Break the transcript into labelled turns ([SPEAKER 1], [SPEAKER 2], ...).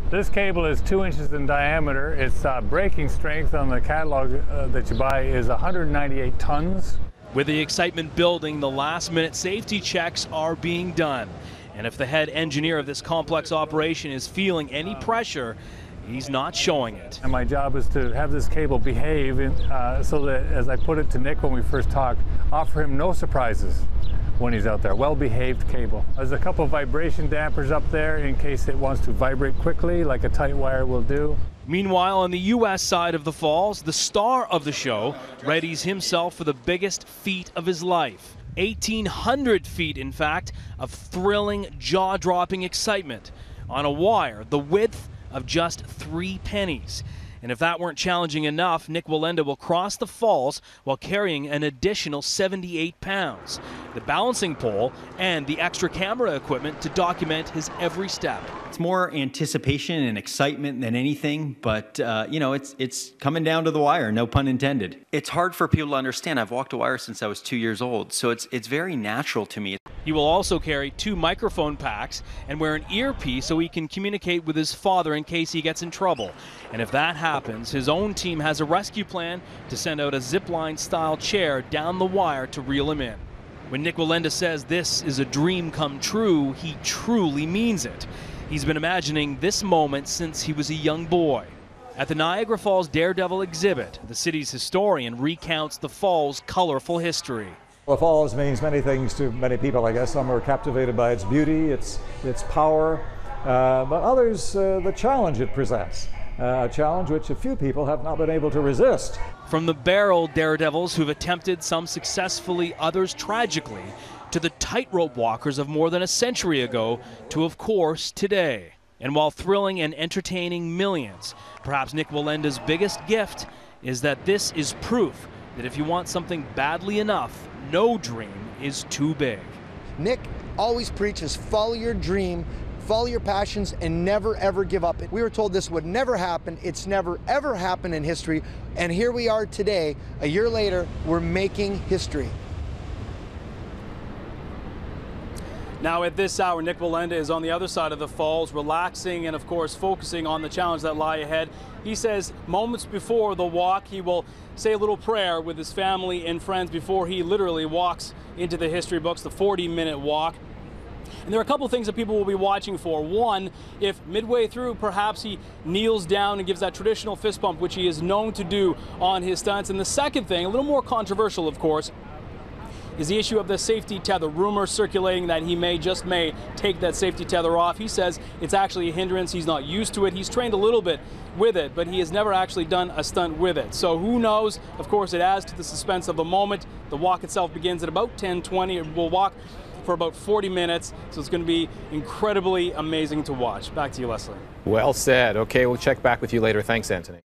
[SPEAKER 1] This cable is 2 inches in diameter. Its breaking strength on the catalog that you buy is 198 tons.
[SPEAKER 2] With the excitement building, the last-minute safety checks are being done. And if the head engineer of this complex operation is feeling any pressure, he's not showing it.
[SPEAKER 1] And my job is to have this cable behave so that, as I put it to Nick when we first talked, offer him no surprises when he's out there. Well-behaved cable. There's a couple of vibration dampers up there in case it wants to vibrate quickly like a tight wire will do.
[SPEAKER 2] Meanwhile, on the U.S. side of the falls, the star of the show readies himself for the biggest feat of his life. 1,800 feet, in fact, of thrilling, jaw-dropping excitement on a wire the width of just 3 pennies. And if that weren't challenging enough, Nik Wallenda will cross the falls while carrying an additional 78 pounds, the balancing pole, and the extra camera equipment to document his every step.
[SPEAKER 3] It's more anticipation and excitement than anything, but you know, it's coming down to the wire, no pun intended. It's hard for people to understand. I've walked a wire since I was 2 years old, so it's very natural to me.
[SPEAKER 2] He will also carry 2 microphone packs and wear an earpiece so he can communicate with his father in case he gets in trouble. And if that happens, his own team has a rescue plan to send out a zipline-style chair down the wire to reel him in. When Nik Wallenda says this is a dream come true, he truly means it. He's been imagining this moment since he was a young boy. At the Niagara Falls Daredevil exhibit, the city's historian recounts the fall's colorful history.
[SPEAKER 4] The Falls means many things to many people, I guess. Some are captivated by its beauty, its power, but others the challenge it presents. A challenge which a few people have not been able to resist.
[SPEAKER 2] From the barrel daredevils who've attempted, some successfully, others tragically, to the tightrope walkers of more than a century ago to, of course, today. And while thrilling and entertaining millions, perhaps Nik Wallenda's biggest gift is that this is proof that if you want something badly enough, no dream is too big.
[SPEAKER 5] Nik always preaches, follow your dream, follow your passions, and never ever give up. We were told this would never happen. It's never ever happened in history. And here we are today, a year later, we're making history.
[SPEAKER 2] Now at this hour, Nik Wallenda is on the other side of the falls, relaxing and of course focusing on the challenge that lie ahead. He says moments before the walk, he will say a little prayer with his family and friends before he literally walks into the history books, the 40-minute walk. And there are a couple of things that people will be watching for. One, if midway through perhaps he kneels down and gives that traditional fist bump, which he is known to do on his stunts. And the second thing, a little more controversial of course, is the issue of the safety tether. Rumors circulating that he may take that safety tether off. He says it's actually a hindrance. He's not used to it. He's trained a little bit with it, but he has never actually done a stunt with it. So who knows? Of course, it adds to the suspense of the moment. The walk itself begins at about 10:20. We'll walk for about 40 minutes, so it's going to be incredibly amazing to watch. Back to you, Leslie.
[SPEAKER 6] Well said. Okay, we'll check back with you later. Thanks, Antony.